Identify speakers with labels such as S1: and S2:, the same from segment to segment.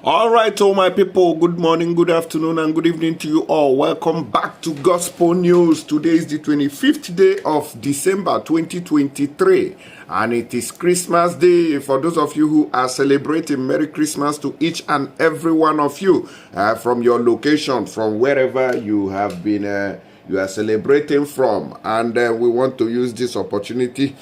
S1: All right, all my people, good morning, good afternoon, and good evening to you all. Welcome back to Gospel News. Today is the 25th day of December 2023, and it is Christmas Day. For those of you who are celebrating, Merry Christmas to each and every one of you from your location, from wherever you have been, you are celebrating from. And we want to use this opportunity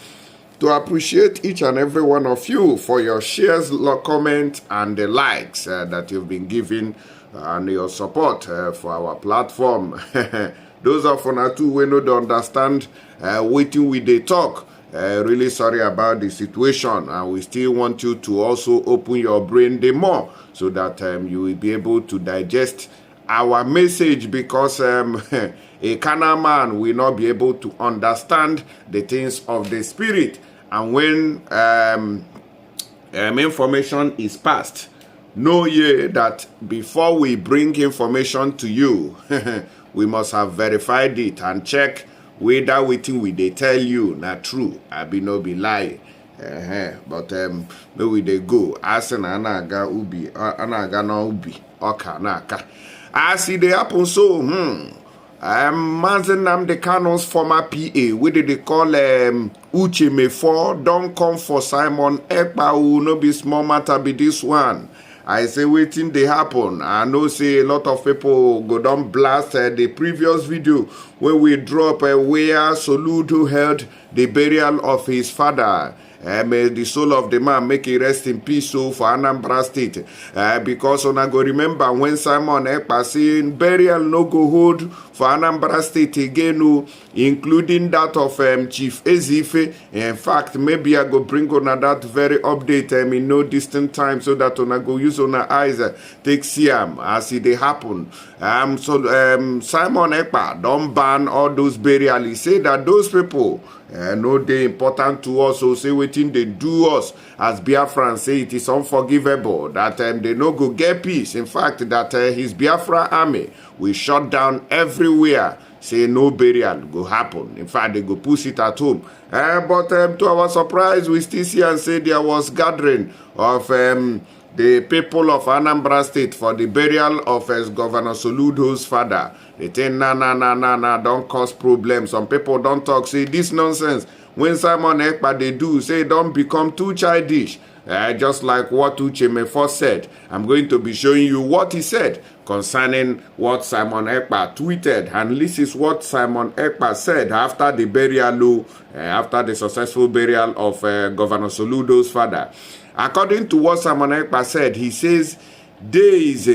S1: to appreciate each and every one of you for your shares, comments, and the likes that you've been giving and your support for our platform. Those of you too we know to understand waiting with the talk. Really sorry about the situation, and we still want you to also open your brain the more so that you will be able to digest our message, because a carnal man will not be able to understand the things of the spirit. And when information is passed, know ye that before we bring information to you, we must have verified it and check whether waiting we they tell you not true, I be no be lie. But maybe they go asen anaga ubi anaga no ubi oka naka. I see they happen so Mazen the Canon's former PA, what did they call Uche Mefor, don't come for Simon Ekpa, who no be small matter be this one. I say waiting they happen. I know say a lot of people go down blast the previous video when we drop where Soludo held the burial of his father. May the soul of the man make it rest in peace so for Anambra State. Because I go remember when Simon Ekpa saying burial no go hold for Anambra State again, including that of Chief Ezife. In fact, maybe I go bring on that very update in no distant time so that I go use on our eyes take see as it happen. Simon Ekpa don't ban all those burial. He say that those people no they important to us, so say waiting they do us as Biafran say it is unforgivable that they no go get peace. In fact, that his Biafra army will shut down everywhere. Say no burial go happen. In fact, they go push it at home. But to our surprise, we still see and say there was gathering of the people of Anambra State for the burial of Governor Soludo's father. They think, nah, don't cause problems. Some people don't talk, say this nonsense. When Simon Ekpa they do, say don't become too childish. Just like what Uche Mefor said. I'm going to be showing you what he said concerning what Simon Ekpa tweeted. And this is what Simon Ekpa said after the burial, after the successful burial of Governor Soludo's father. According to what Simon Ekpa said, he says days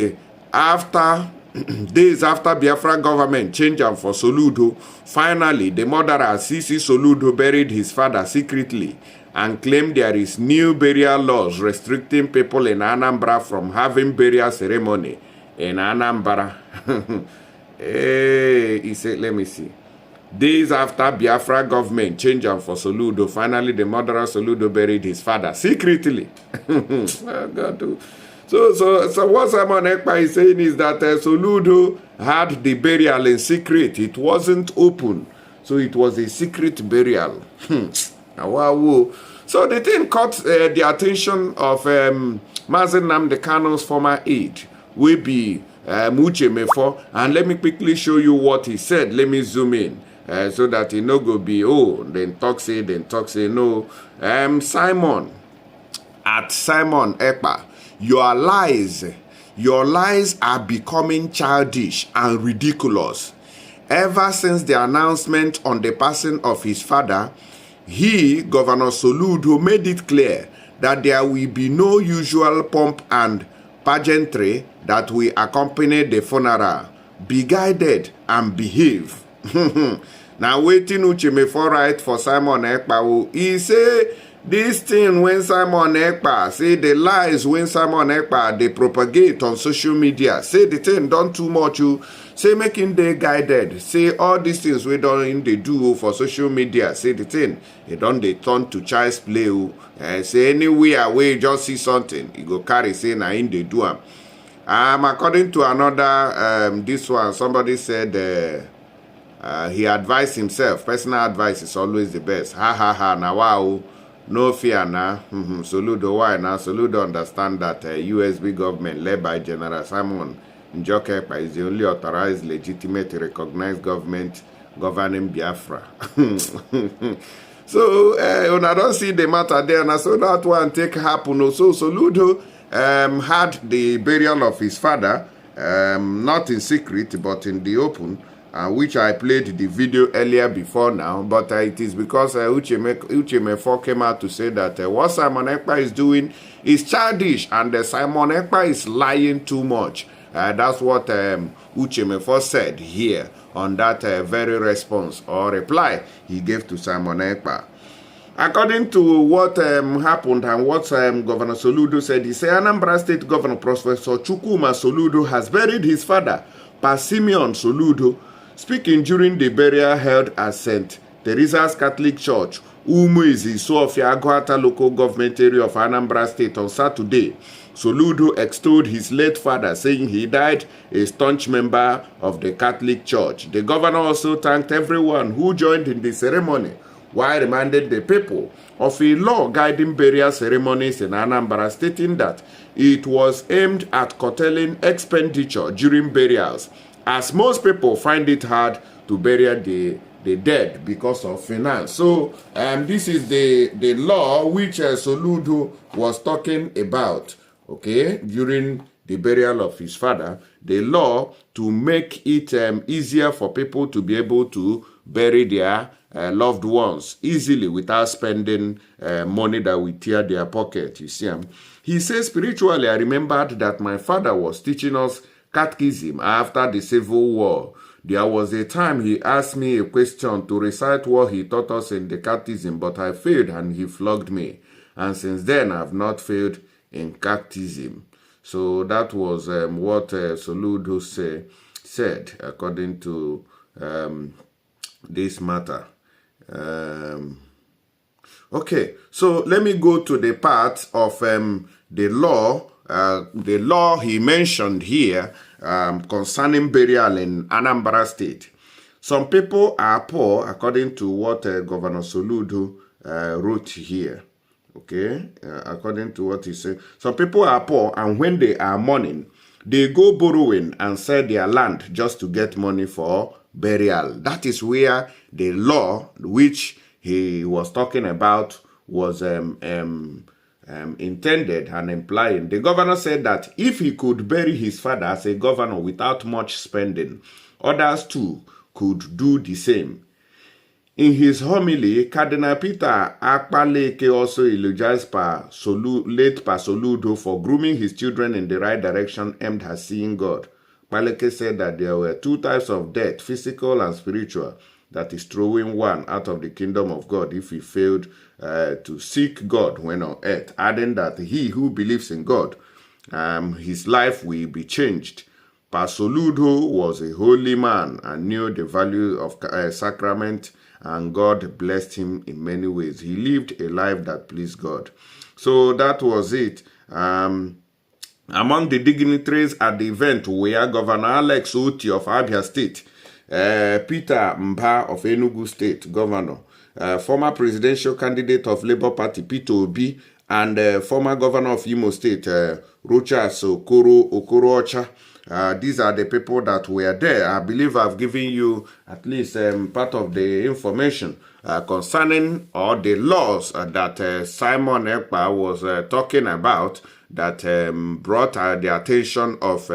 S1: after Biafra government change am for Soludo, finally the murderer Sisi Soludo buried his father secretly and claimed there is new burial laws restricting people in Anambra from having burial ceremony in Anambra. Hey, he said, let me see. Days after Biafra government change am for Soludo, finally the murderer Soludo buried his father secretly. Oh, God. So what Simon Ekpa is saying is that Soludo had the burial in secret. It wasn't open. So it was a secret burial. Wow. So the thing caught the attention of Mazen the Canon's former aide, will be Uche Mefor. And let me quickly show you what he said. Let me zoom in. So that he no go be, then talk say, no. Simon Ekpa, your lies are becoming childish and ridiculous. Ever since the announcement on the passing of his father, Governor Soludo, made it clear that there will be no usual pomp and pageantry that will accompany the funeral. Be guided and behave. Now waiting Uche Mefor right for Simon Ekpa. He say this thing when Simon Ekpa say the lies when Simon Ekpa they propagate on social media. Say the thing done too much. Say making they guided. Say all these things we don't they do for social media. Say the thing they don't they turn to child's play. Say anywhere where you just see something, you go carry say na in they do them. According to another this one, somebody said he advised himself. Personal advice is always the best. Ha. Now wow. No fear now. Soludo, why now? Soludo understand that USB government led by General Simon Uche Ekpa is the only authorized, legitimate, recognized government governing Biafra. So, when I don't see the matter there, and so that one take happen. So, Soludo had the burial of his father, not in secret, but in the open. Which I played the video earlier before now, but it is because Uche Mefor came out to say that what Simon Ekpa is doing is childish, and Simon Ekpa is lying too much. That's what Uche Mefor said here on that very response or reply he gave to Simon Ekpa. According to what happened and what Governor Soludo said, he said Anambra State Governor Professor Chukwuma Soludo has buried his father, Pa Simeon Soludo, speaking during the burial held at St. Teresa's Catholic Church, Umuizi, Sofia, Àttàck local government area of Anambra State on Saturday. Soludo extolled his late father, saying he died a staunch member of the Catholic Church. The governor also thanked everyone who joined in the ceremony, while reminded the people of a law guiding burial ceremonies in Anambra, stating that it was aimed at curtailing expenditure during burials, as most people find it hard to bury the dead because of finance. So this is the law which Soludo was talking about, okay, during the burial of his father. The law to make it easier for people to be able to bury their loved ones easily without spending money that will tear their pocket, you see. He says, spiritually, I remembered that my father was teaching us catechism after the Civil War. There was a time he asked me a question to recite what he taught us in the catechism, but I failed and he flogged me. And since then, I have not failed in catechism. So that was what Soludo said, according to this matter. Okay, so let me go to the part of the law he mentioned here concerning burial in Anambra State. Some people are poor, according to what Governor Soludo wrote here. Okay, according to what he said. Some people are poor, and when they are mourning, they go borrowing and sell their land just to get money for burial. That is where the law which he was talking about was intended and implying. The governor said that if he could bury his father as a governor without much spending, others too could do the same. In his homily, Cardinal Peter Akpaleke also eulogized late Pa Soludo for grooming his children in the right direction aimed at seeing God. Akpaleke said that there were two types of death, physical and spiritual, that is throwing one out of the kingdom of God if he failed to seek God when on earth, adding that he who believes in God, his life will be changed. Pa Soludo was a holy man and knew the value of sacrament, and God blessed him in many ways. He lived a life that pleased God. So that was it. Among the dignitaries at the event were Governor Alex Oti of Abia State, Peter Mba of Enugu State, Governor, former presidential candidate of Labour Party, Peter Obi, and former governor of Imo State, Rochas Okorocha. These are the people that were there. I believe I've given you at least part of the information concerning all the laws that Simon Ekpa was talking about that brought the attention of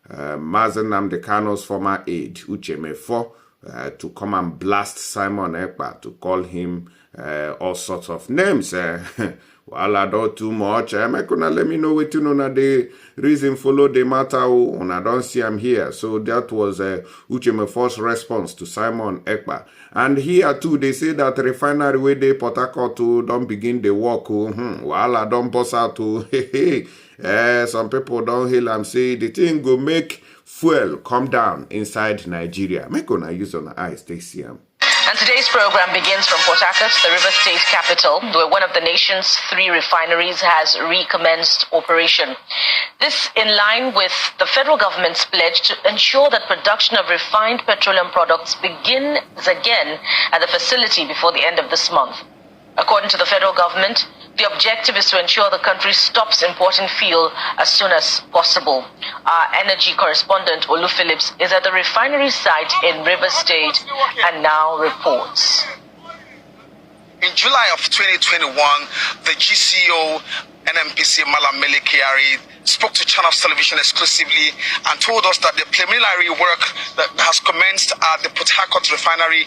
S1: Mazen Nnamdi Kanu's former aide, Uche Mefor, to come and blast Simon Ekpa, to call him all sorts of names. Well, I don't too much. Let me know what you know the reason follow the matter when I don't see him here. So that was Uche Mefor's response to Simon Ekpa. And here too, they say that refinery where they Port Harcourt don't begin the work. Well, I don't boss out to some people don't hail and say the thing go make fuel come down inside Nigeria. Make on use on the eyes, they see him.
S2: And today's program begins from Port Harcourt, the River State capital, where one of the nation's 3 refineries has recommenced operation. This in line with the federal government's pledge to ensure that production of refined petroleum products begins again at the facility before the end of this month. According to the federal government, the objective is to ensure the country stops importing fuel as soon as possible. Our energy correspondent, Olu Phillips, is at the refinery site in Rivers State and now reports.
S3: In July of 2021, the GCO NNPC Malam Mele Kyari spoke to Channels Television exclusively and told us that the preliminary work that has commenced at the Port Harcourt refinery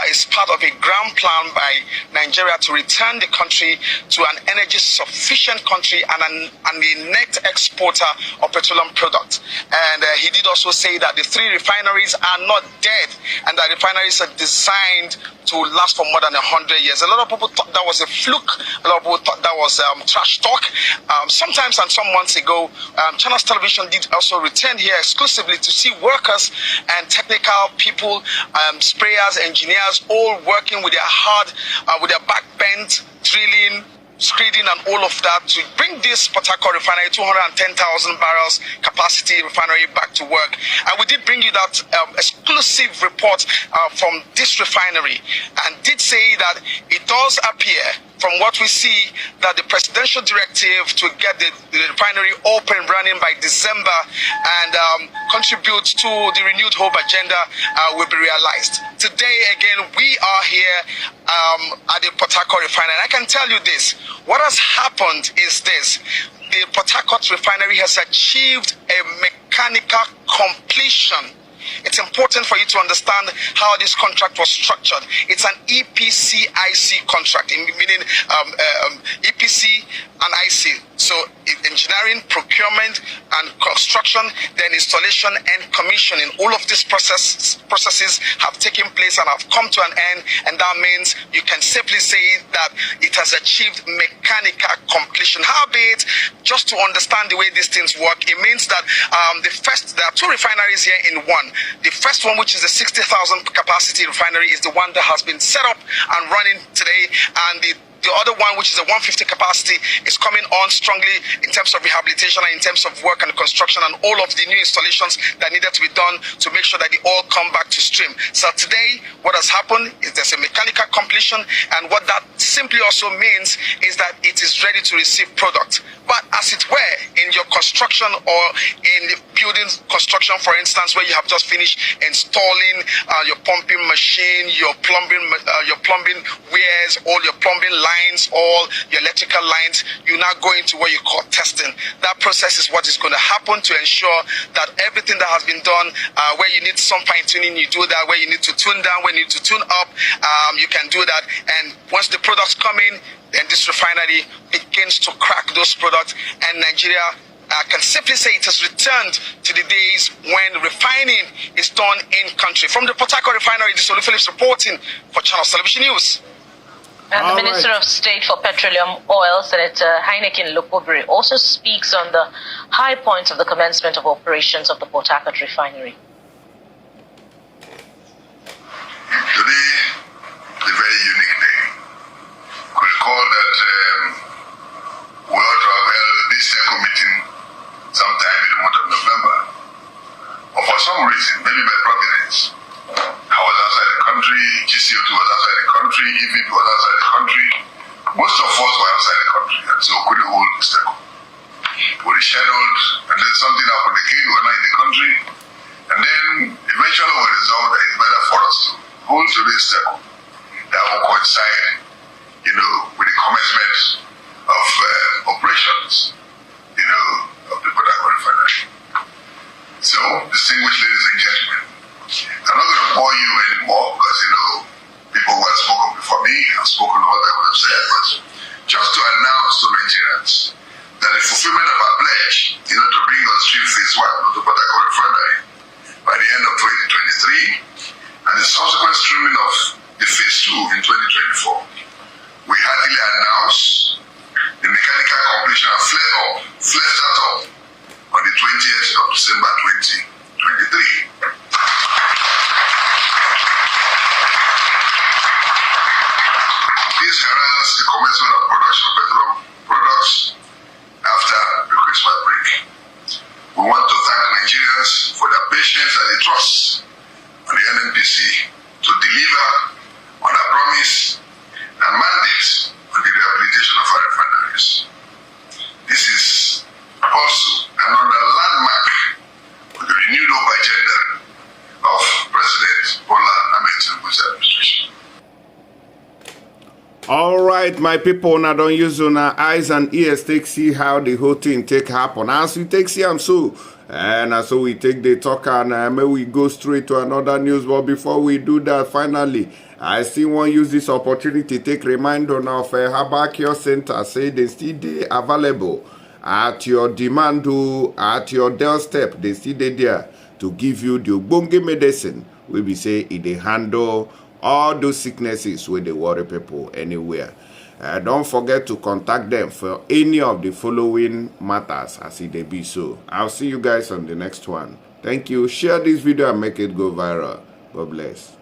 S3: is part of a grand plan by Nigeria to return the country to an energy sufficient country and a net exporter of petroleum products. And he did also say that the three refineries are not dead and that refineries are designed to last for more than 100 years. A lot of people thought that was a fluke. A lot of people thought that was trash talk. Sometimes and some months ago, Channels Television did also return here exclusively to see workers and technical people, sprayers, engineers, all working with their with their back bent, drilling, screeding and all of that to bring this Port Harcourt refinery, 210,000 barrels capacity refinery back to work. And we did bring you that exclusive report from this refinery and did say that it does appear from what we see that the presidential directive to get the refinery open running by December and contribute to the renewed hope agenda will be realized. Today again we are here at the Port Harcourt refinery. And I can tell you this, what has happened is this: the Port Harcourt refinery has achieved a mechanical completion. It's important for you to understand how this contract was structured. It's an EPC-IC contract, meaning EPC and IC. So engineering, procurement, and construction, then installation and commissioning. All of these processes have taken place and have come to an end, and that means you can safely say that it has achieved mechanical completion. Howbeit, just to understand the way these things work, it means that there are two refineries here in one. The first one, which is the 60,000 capacity refinery, is the one that has been set up and running today, and the other one, which is a 150 capacity, is coming on strongly in terms of rehabilitation and in terms of work and construction and all of the new installations that needed to be done to make sure that they all come back to stream. So today, what has happened is there's a mechanical completion, and what that simply also means is that it is ready to receive product. But as it were, in your construction or in the building construction, for instance, where you have just finished installing your pumping machine, your plumbing wares, all your plumbing lines, all your electrical lines, you now go into what you call testing. That process is what is going to happen to ensure that everything that has been done, where you need some fine tuning, you do that. Where you need to tune down, where you need to tune up, you can do that. And once the products come in, then this refinery begins to crack those products, and Nigeria can safely say it has returned to the days when refining is done in country. From the Port Harcourt refinery, this is Olu Phillips reporting for Channels Television News.
S2: And the Minister of State for Petroleum, Oil, Senator Heineken Lukobere, also speaks on the high points of the commencement of operations of the Port Harcourt refinery.
S4: Today is a very unique day. We recall that we ought to have held this second meeting sometime in the month of November. But for some reason, maybe by providence, I was outside the country, GCO2 was outside the country, EVP was outside the country. Most of us were outside the country, and so we couldn't hold the second. We rescheduled, and then something happened again, we were not in the country. And then eventually we resolved that it's better for us to hold today's second. That will coincide, with the commencement of operations, of the Port Harcourt refinery. So, distinguished ladies and gentlemen, I'm not going to bore you anymore because, people who have spoken before me have spoken what I would have said, but just to announce to Nigerians that the fulfillment of our pledge, to bring on stream phase 1 of the Port Harcourt refinery by the end of 2023, and the subsequent streaming of the phase 2 in 2024, we heartily announce the mechanical completion of flare startup on the 20th of December 2023. This heralds the commencement of production of petroleum products after the Christmas break. We want to thank Nigerians for their patience and the trust on the NNPC to deliver on our promise and and mandates for the rehabilitation of our refineries. This is also another landmark for the renewed hope agenda of President Bola Ahmed Tinubu's administration.
S1: All right, my people, now don't use on our eyes and ears take see how the whole thing take happen. As we take see so, and so we take the talk and may we go straight to another news. But before we do that, finally, I still want to use this opportunity to take reminder of Harcourt Center. Say they still dey available at your demand, at your doorstep. They still there to give you the ogbonge medicine. We be say it they handle all those sicknesses where they worry people anywhere. Don't forget to contact them for any of the following matters as it they be so. I'll see you guys on the next one. Thank you. Share this video and make it go viral. God bless.